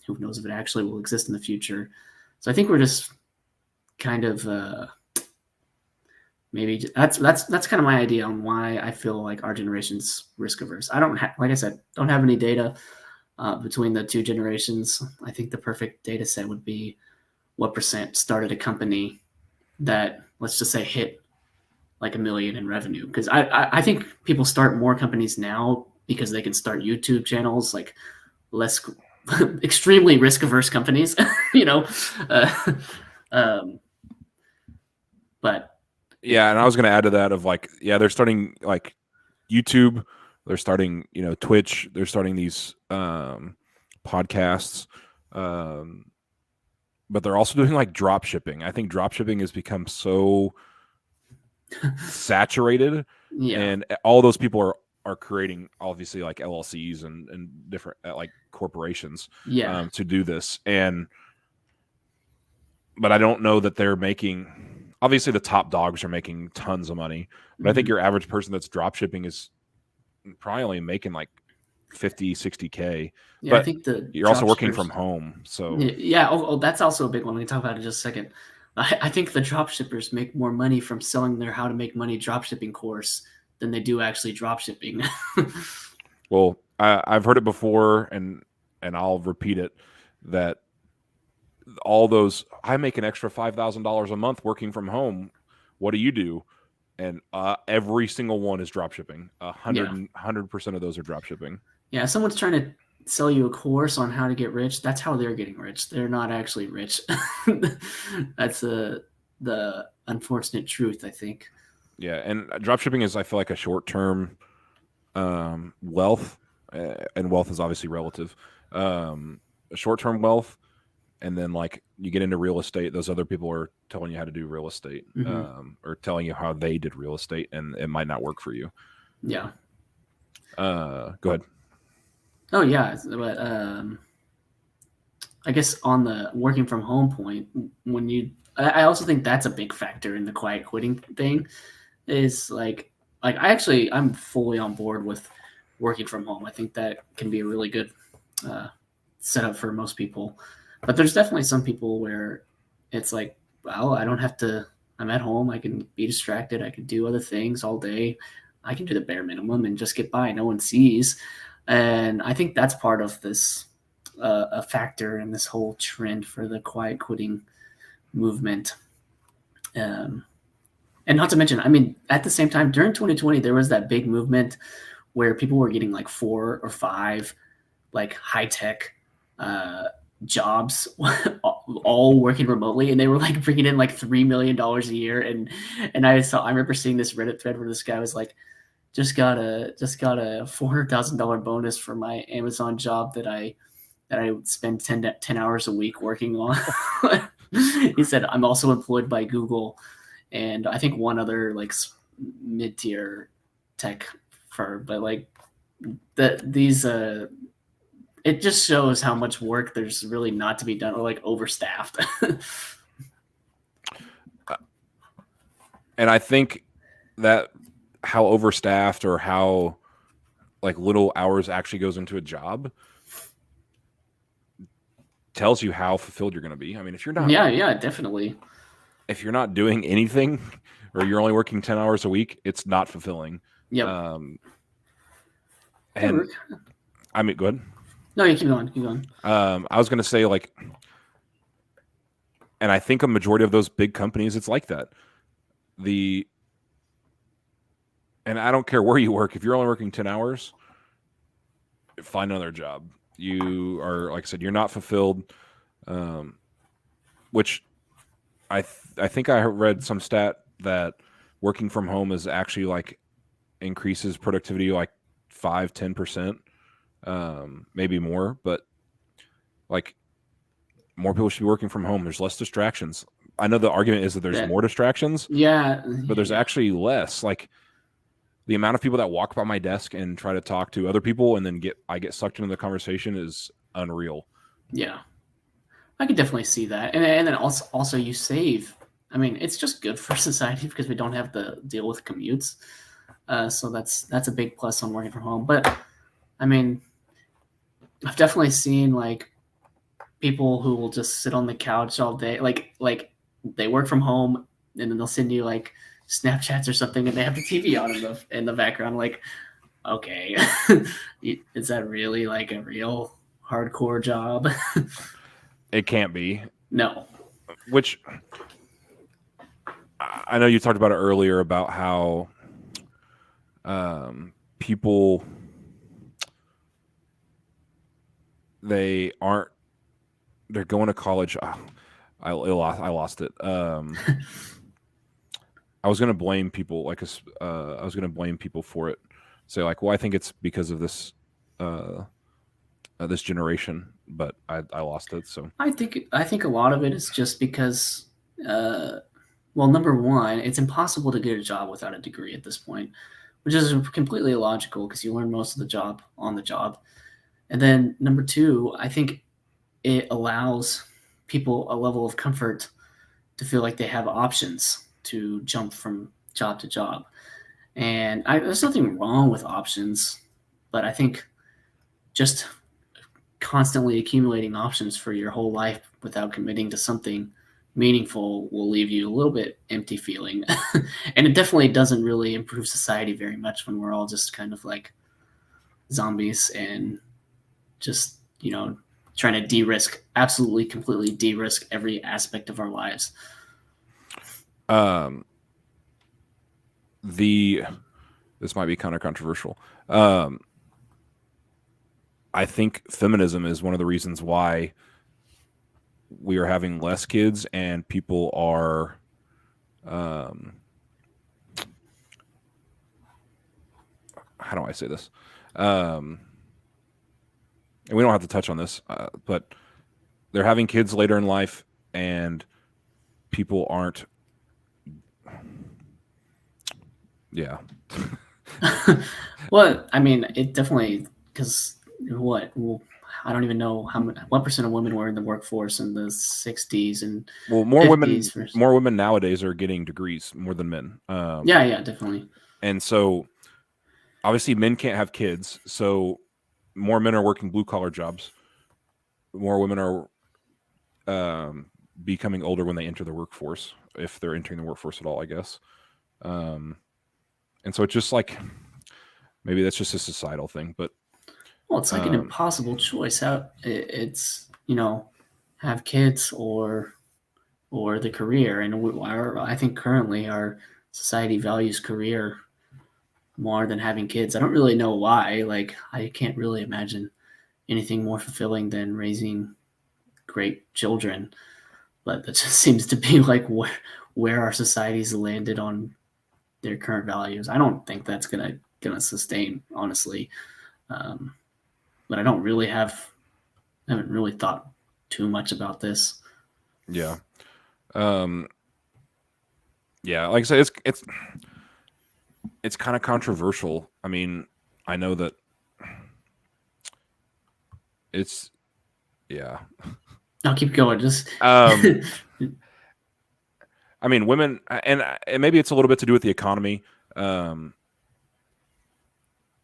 who knows if it actually will exist in the future. So I think we're just kind of maybe that's kind of my idea on why I feel like our generation's risk averse. I don't like I said, don't have any data between the two generations. I think the perfect data set would be what percent started a company that, let's just say, hit like $1 million in revenue. Because I think people start more companies now because they can start YouTube channels, like less extremely risk averse companies, but yeah, and I was going to add to that of like, yeah, they're starting like YouTube, they're starting, Twitch, they're starting these podcasts, but they're also doing like drop shipping. I think drop shipping has become so saturated, and all those people are creating obviously like LLCs and different like corporations to do this. But I don't know that they're making obviously the top dogs are making tons of money, but I think your average person that's drop shipping is probably only making like 50, 60K. Yeah, but I think the you're also working from dropshippers. home, so Yeah. Oh, that's also a big one. We can talk about it in just a second. I think the dropshippers make more money from selling their how to make money dropshipping course than they do actually dropshipping. well, I've heard it before, and I'll repeat it, that all those, I make an extra $5,000 a month working from home. What do you do? And every single one is drop shipping. 100% of those are drop shipping. Yeah, if someone's trying to sell you a course on how to get rich, that's how they're getting rich. They're not actually rich. That's the unfortunate truth, I think. Yeah, and drop shipping is, I feel like, a short-term wealth, and wealth is obviously relative. Short-term wealth, and then like you get into real estate, those other people are telling you how to do real estate, or telling you how they did real estate, and it might not work for you. Yeah. Go ahead. Oh yeah, but I guess on the working from home point, I also think that's a big factor in the quiet quitting thing. Is I'm fully on board with working from home. I think that can be a really good setup for most people. But there's definitely some people where it's like, well, I don't have to. I'm at home. I can be distracted. I can do other things all day. I can do the bare minimum and just get by. No one sees. And I think that's part of this a factor in this whole trend for the quiet quitting movement. And not to mention, I mean, at the same time, during 2020, there was that big movement where people were getting like 4 or 5 like high tech jobs, all working remotely, and they were like bringing in like $3 million a year. And I remember seeing this Reddit thread where this guy was like, just got a $400,000 bonus for my Amazon job that I spend 10 hours a week working on. He said, I'm also employed by Google and I think one other like mid-tier tech firm, but like these it just shows how much work there's really not to be done, or like overstaffed. And I think that how overstaffed or how like little hours actually goes into a job tells you how fulfilled you're going to be. I mean, if you're not, yeah, definitely. If you're not doing anything, or you're only working 10 hours a week, it's not fulfilling. Yep. And I mean, go ahead. No, you keep going. I was going to say, like, and I think a majority of those big companies, it's like that. And I don't care where you work. If you're only working 10 hours, find another job. You are, like I said, you're not fulfilled. Which I think I read some stat that working from home is actually like increases productivity like 5-10%, maybe more. But like, more people should be working from home. There's less distractions. I know the argument is that there's more distractions. Yeah. But there's actually less. Like, the amount of people that walk by my desk and try to talk to other people and then I get sucked into the conversation is unreal. Yeah. I could definitely see that. And then also you save. I mean, it's just good for society because we don't have to deal with commutes. So that's a big plus on working from home. But I mean, I've definitely seen like people who will just sit on the couch all day. Like they work from home and then they'll send you like Snapchats or something and they have the TV on in the background. Like, okay, is that really like a real hardcore job? It can't be. No. Which I know you talked about it earlier about how people, they're going to college. I lost it. I was going to blame people I was going to blame people for it. Say like, well, I think it's because of this this generation, but I lost it. So I think a lot of it is just because, well, number one, it's impossible to get a job without a degree at this point, which is completely illogical because you learn most of the job on the job. And then number two, I think it allows people a level of comfort to feel like they have options. to jump from job to job. And there's nothing wrong with options, but I think just constantly accumulating options for your whole life without committing to something meaningful will leave you a little bit empty feeling. And it definitely doesn't really improve society very much when we're all just kind of like zombies and just, trying to de-risk, absolutely completely de-risk every aspect of our lives. This might be kind of controversial. I think feminism is one of the reasons why we are having less kids and people are how do I say this? And we don't have to touch on this, but they're having kids later in life and people aren't. Yeah. Well, I mean, it definitely, because well, I don't even know what percent of women were in the workforce in the 60s and more 50s. more women nowadays are getting degrees more than men. Yeah, definitely. And so obviously men can't have kids, so more men are working blue collar jobs. More women are becoming older when they enter the workforce, if they're entering the workforce at all, I guess. And so it's just like, maybe that's just a societal thing, but well, it's like an impossible choice. It's have kids or the career, and I think currently our society values career more than having kids. I don't really know why. Like, I can't really imagine anything more fulfilling than raising great children, but that just seems to be like where our society's landed on their current values. I don't think that's gonna sustain, honestly. But I haven't really thought too much about this. Yeah. Yeah, like I said, it's kind of controversial. I mean, I know that it's, yeah. I'll keep going. Just I mean, women, and maybe it's a little bit to do with the economy.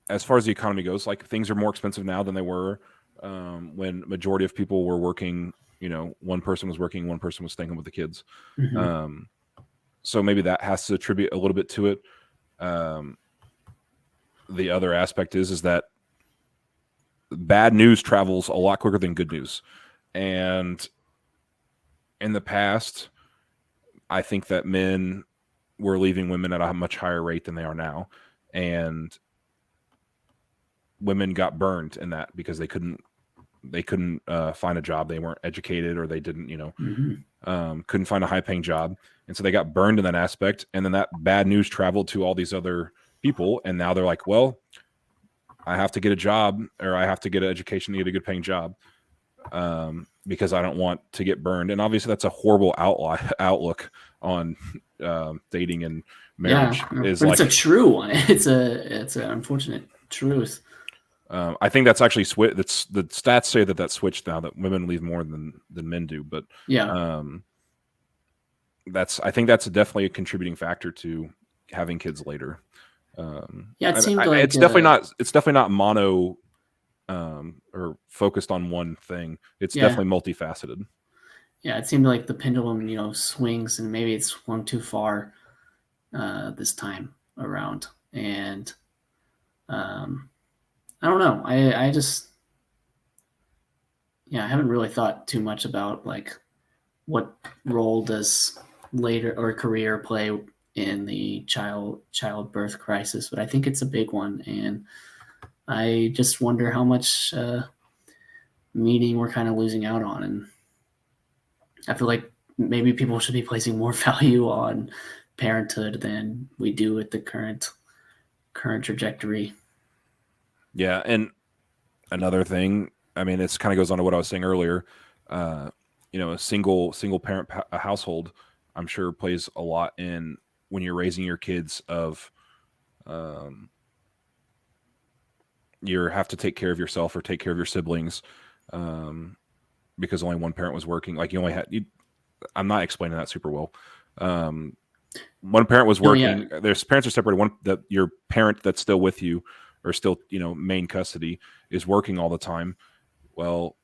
As far as the economy goes, like, things are more expensive now than they were when majority of people were working. One person was working, one person was staying home with the kids. mm-hmm. So maybe that has to attribute a little bit to it. The other aspect is that bad news travels a lot quicker than good news. And in the past, I think that men were leaving women at a much higher rate than they are now. And women got burned in that because they couldn't find a job. They weren't educated, or they didn't, Mm-hmm. couldn't find a high paying job. And so they got burned in that aspect. And then that bad news traveled to all these other people. And now they're like, well, I have to get a job, or I have to get an education to get a good paying job, because I don't want to get burned. And obviously that's a horrible outlook on dating and marriage. Yeah, but it's a true one. It's an unfortunate truth. I think that's actually that's the stats say that switched now, that women leave more than men do. But yeah, I think that's definitely a contributing factor to having kids later. Yeah, it seemed like it's definitely not mono or focused on one thing. It's definitely multifaceted. Yeah, it seemed like the pendulum, swings, and maybe it's swung too far this time around. And I don't know. I just, I haven't really thought too much about like what role does later or career play in the childbirth crisis, but I think it's a big one, and I just wonder how much meaning we're kind of losing out on. And I feel like maybe people should be placing more value on parenthood than we do at the current trajectory. Yeah, and another thing, I mean, this kind of goes on to what I was saying earlier. A single parent household, I'm sure, plays a lot in when you're raising your kids. Of you have to take care of yourself or take care of your siblings, because only one parent was working. Like, you only had. I'm not explaining that super well. one parent was Oh, yeah. working. Their parents are separated. Your parent that's still with you, or still main custody, is working all the time. Well,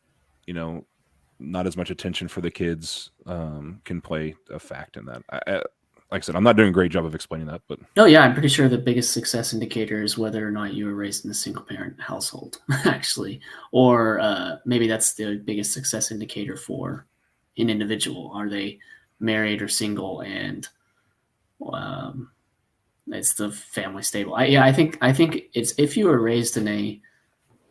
not as much attention for the kids can play a fact in that. Like I said, I'm not doing a great job of explaining that, but Oh yeah, I'm pretty sure the biggest success indicator is whether or not you were raised in a single parent household, actually, or maybe that's the biggest success indicator for an individual. Are they married or single, and it's the family stable? I think it's if you were raised in a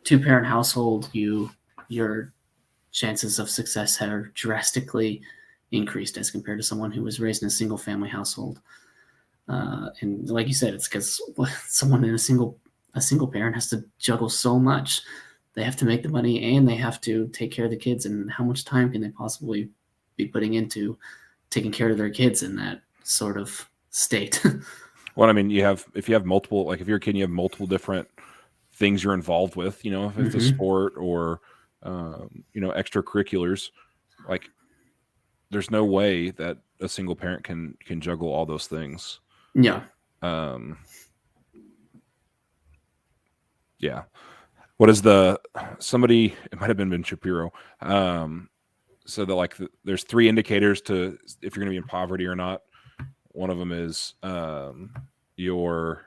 two-parent household, your chances of success are drastically increased as compared to someone who was raised in a single family household. And like you said, it's because someone in a single parent has to juggle so much. They have to make the money and they have to take care of the kids. And how much time can they possibly be putting into taking care of their kids in that sort of state? well, I mean, if you have multiple, like if you're a kid, you have multiple different things you're involved with. If it's a sport or extracurriculars, like there's no way that a single parent can juggle all those things. Yeah. Yeah. What is somebody, it might have been Ben Shapiro. So that there's 3 indicators to if you're going to be in poverty or not. One of them is your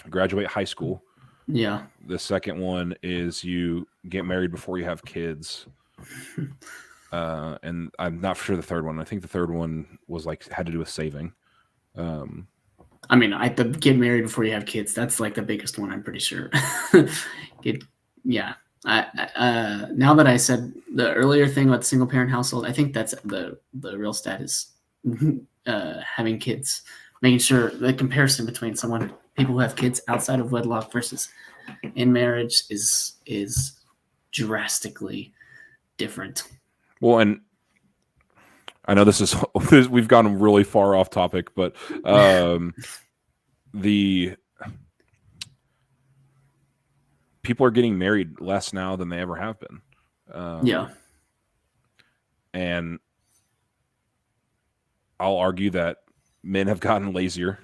graduate high school. Yeah. The second one is you get married before you have kids. And I'm not sure the third one. I think the third one was had to do with saving. I mean, get married before you have kids. That's like the biggest one, I'm pretty sure. Yeah. Now that I said the earlier thing about the single parent household, I think that's the real stat is having kids, making sure the comparison between people who have kids outside of wedlock versus in marriage is drastically different. Well, and I know we've gone really far off topic, but the people are getting married less now than they ever have been. Yeah. And I'll argue that men have gotten lazier,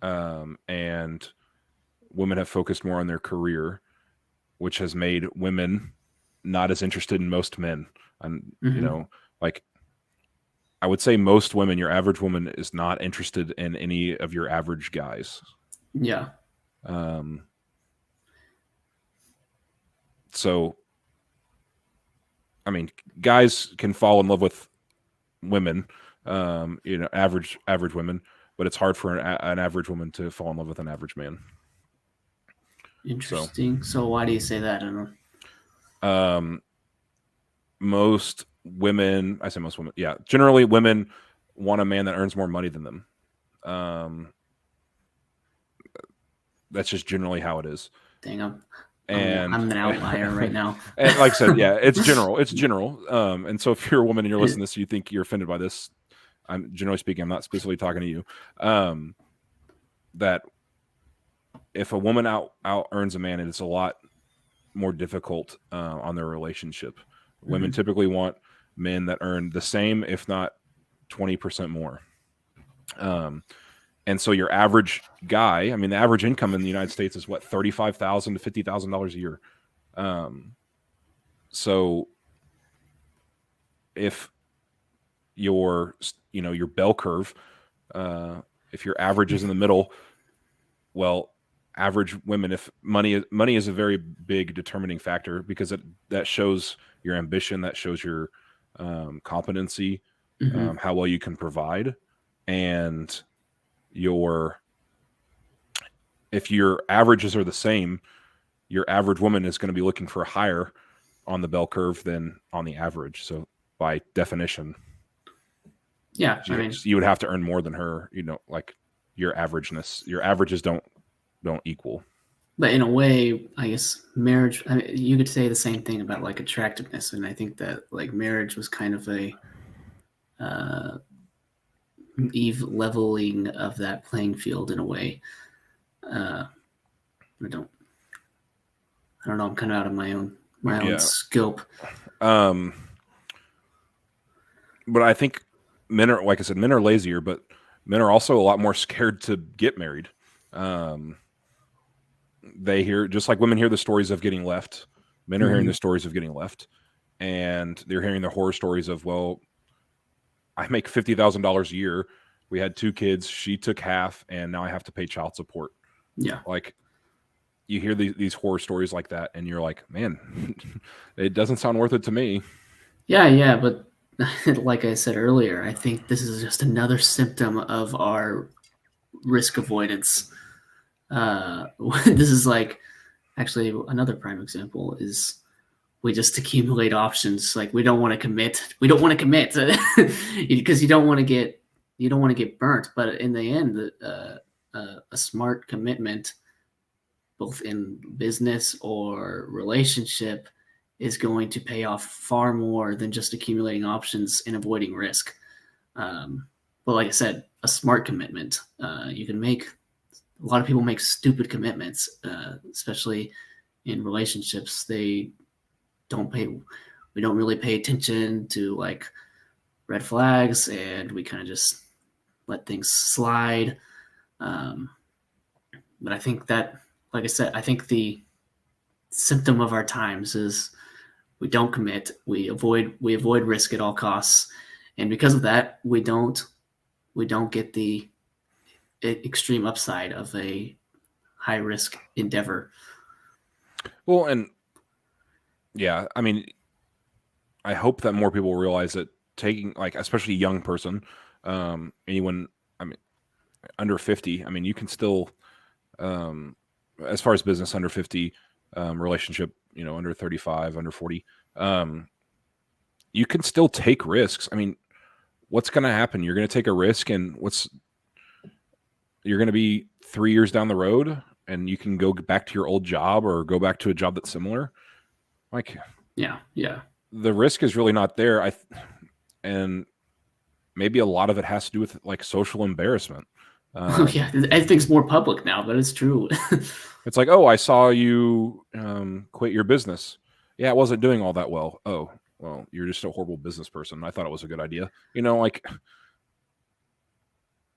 and women have focused more on their career, which has made women not as interested in most men. And, I would say most women, your average woman is not interested in any of your average guys. Yeah. So, I mean, guys can fall in love with women, average women, but it's hard for an average woman to fall in love with an average man. Interesting. So why do you say that? I don't know. Most women, I say most women, yeah, generally women want a man that earns more money than them. That's just generally how it is. Dang, I'm an outlier right now. And like I said, yeah, it's general. And so if you're a woman and you're listening to this, you think you're offended by this, I'm generally speaking, I'm not specifically talking to you. That if a woman out earns a man, it's a lot more difficult on their relationship. Women typically want men that earn the same, if not 20% more. And so your average guy, I mean, the average income in the United States is what, $35,000 to $50,000 a year. So if your bell curve, if your average is in the middle, well, average women, if money is a very big determining factor, because that shows your ambition, that shows your competency, how well you can provide, and if your averages are the same, your average woman is going to be looking for higher on the bell curve than on the average. So by definition, yeah, you would have to earn more than her. Like your averages don't equal. But in a way, I guess marriage, you could say the same thing about like attractiveness. And I think that like marriage was kind of a leveling of that playing field in a way. I don't know. I'm kind of out of my own scope. But I think men are, like I said, men are lazier, but men are also a lot more scared to get married. They hear, just like women hear the stories of getting left, men are hearing the stories of getting left, and they're hearing the horror stories of, well, I make $50,000 a year. We had 2 kids. She took half, and now I have to pay child support. Yeah. Like, you hear these horror stories like that, and you're like, man, it doesn't sound worth it to me. Yeah, but like I said earlier, I think this is just another symptom of our risk avoidance. This is like, actually, another prime example is we just accumulate options. Like, we don't want to commit. We don't want to commit because you don't want to get burnt. But in the end, a smart commitment, both in business or relationship, is going to pay off far more than just accumulating options and avoiding risk. But like I said, a smart commitment, you can make. A lot of people make stupid commitments, especially in relationships. We don't really pay attention to like red flags, and we kind of just let things slide. But I think that, like I said, I think the symptom of our times is we don't commit, we avoid risk at all costs, and because of that, we don't get the extreme upside of a high risk endeavor. Well, and yeah, I mean, I hope that more people realize that taking, like, especially a young person, anyone, I mean, under 50, I mean, you can still, as far as business, under 50, relationship, under 35, under 40, you can still take risks. I mean, what's going to happen? You're going to take a risk, and you're going to be 3 years down the road, and you can go back to your old job or go back to a job that's similar. Like, yeah. The risk is really not there. And maybe a lot of it has to do with like social embarrassment. Yeah, I think it's more public now, but it's true. It's like, oh, I saw you quit your business. Yeah, it wasn't doing all that well. Oh, well, you're just a horrible business person. I thought it was a good idea. Like,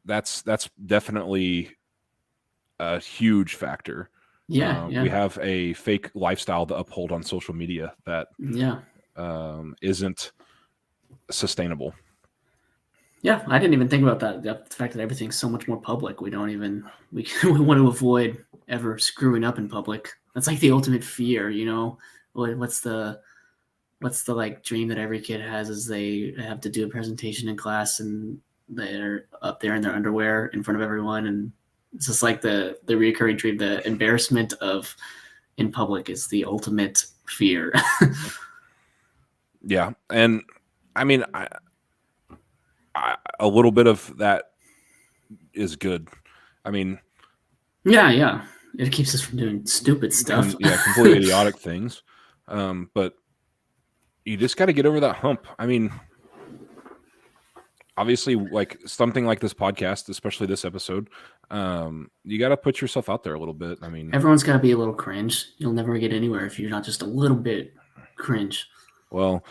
that's definitely a huge factor. Yeah. We have a fake lifestyle to uphold on social media that isn't sustainable. Yeah, I didn't even think about that. The fact that everything's so much more public. We don't even we want to avoid ever screwing up in public. That's like the ultimate fear, What's the like dream that every kid has is they have to do a presentation in class and they're up there in their underwear in front of everyone, and it's just like the recurring dream. The embarrassment of in public is the ultimate fear. Yeah, and I mean, a little bit of that is good. I mean, yeah, it keeps us from doing stupid stuff. Completely idiotic things. But you just got to get over that hump. I mean, obviously, like something like this podcast, especially this episode, you got to put yourself out there a little bit. I mean, everyone's got to be a little cringe. You'll never get anywhere if you're not just a little bit cringe. Well,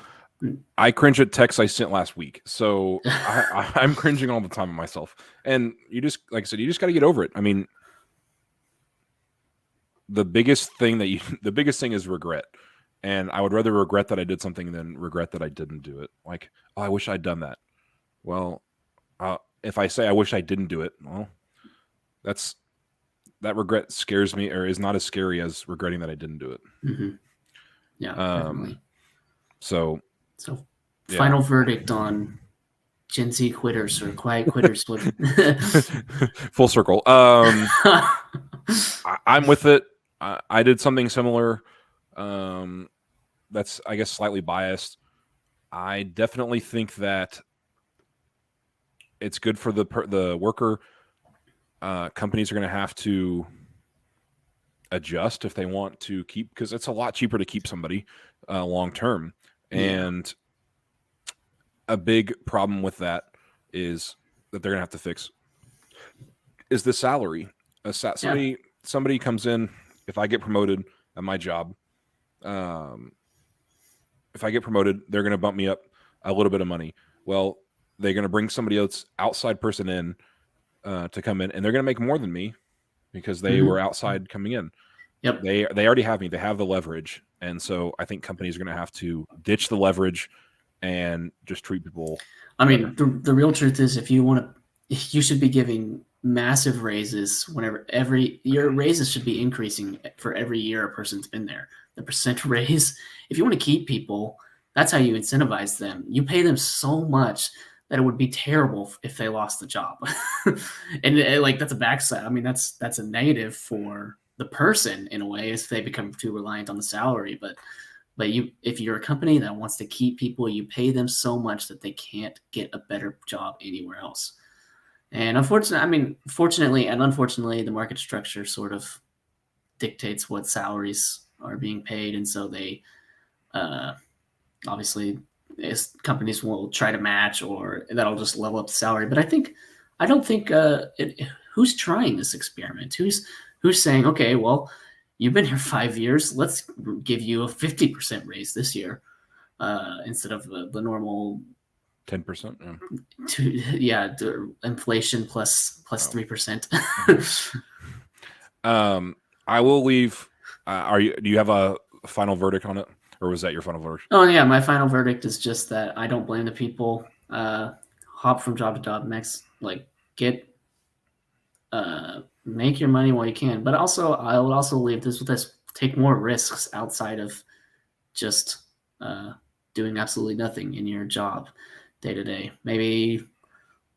I cringe at texts I sent last week, so I'm cringing all the time at myself. And you just, like I said, you just got to get over it. I mean, the biggest thing is regret. And I would rather regret that I did something than regret that I didn't do it. Like, oh, I wish I'd done that. Well, if I say I wish I didn't do it, well, that regret scares me, or is not as scary as regretting that I didn't do it. Mm-hmm. Yeah, definitely. So final verdict on Gen Z quitters or quiet quitters. Full circle. I'm with it. I did something similar. That's, I guess, slightly biased. I definitely think that it's good for the worker. Companies are going to have to adjust if they want to keep, because it's a lot cheaper to keep somebody long term. And a big problem with that is that they're going to have to fix is the salary. Somebody comes in. If I get promoted at my job, if I get promoted, they're going to bump me up a little bit of money. Well, they're going to bring somebody else outside person in to come in, and they're going to make more than me because they were outside coming in. Yep. They already have me. They have the leverage, and so I think companies are going to have to ditch the leverage and just treat people. I mean, the real truth is, if you want to, you should be giving massive raises whenever your raises should be increasing for every year a person's been there. The percent raise, if you want to keep people, that's how you incentivize them. You pay them so much that it would be terrible if they lost the job. and like that's a backside. I mean, that's a negative for the person in a way if they become too reliant on the salary. But if you're a company that wants to keep people, you pay them so much that they can't get a better job anywhere else. And fortunately and unfortunately, the market structure sort of dictates what salaries are being paid, and so they obviously companies will try to match, or that'll just level up the salary. But I don't think who's trying this experiment? Who's saying, okay, well, you've been here 5 years, let's give you a 50% raise this year instead of the normal 10%. Inflation plus 3%. I will leave. Do you have a final verdict on it, or was that your final verdict? Oh yeah, my final verdict is just that I don't blame the people. Hop from job to job, make your money while you can. But also, I would also leave this with this: take more risks outside of just doing absolutely nothing in your job day to day. Maybe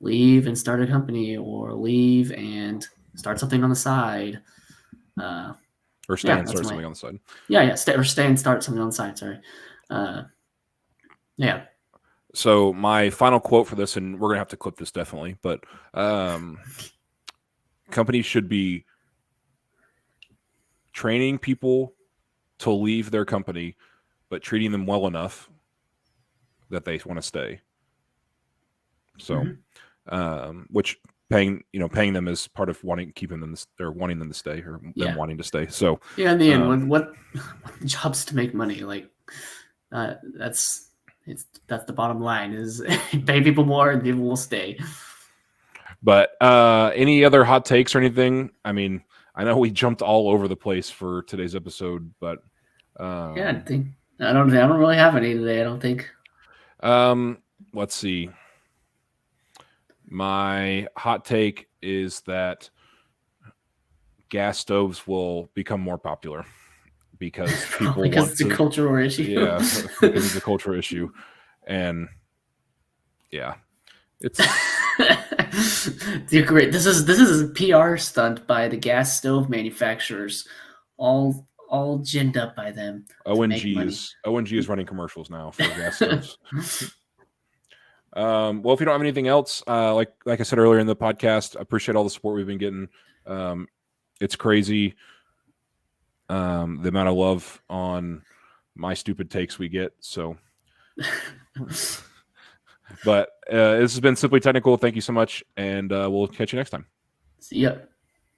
leave and start a company, or leave and start something on the side. Or stay and start something on the side. Yeah, stay and start something on the side. Sorry. Yeah. So my final quote for this, and we're gonna have to clip this definitely, but companies should be training people to leave their company, but treating them well enough that they want to stay. So, which paying them is part of keeping them or wanting them to stay, or them wanting to stay. So yeah, in the end, what jobs to make money? Like that's the bottom line: is pay people more and people will stay. But any other hot takes or anything? I mean, I know we jumped all over the place for today's episode, but I don't really have any today. I don't think. Let's see. My hot take is that gas stoves will become more popular because people it's a cultural issue. Yeah, because it's a cultural issue, and yeah, it's. Dude, great. This is a PR stunt by the gas stove manufacturers, all ginned up by them. ONG is running commercials now for gas stoves. Well, if you don't have anything else, like I said earlier in the podcast, I appreciate all the support we've been getting. It's crazy the amount of love on my stupid takes we get. So, but this has been Simply Technical. Thank you so much, and we'll catch you next time. See ya.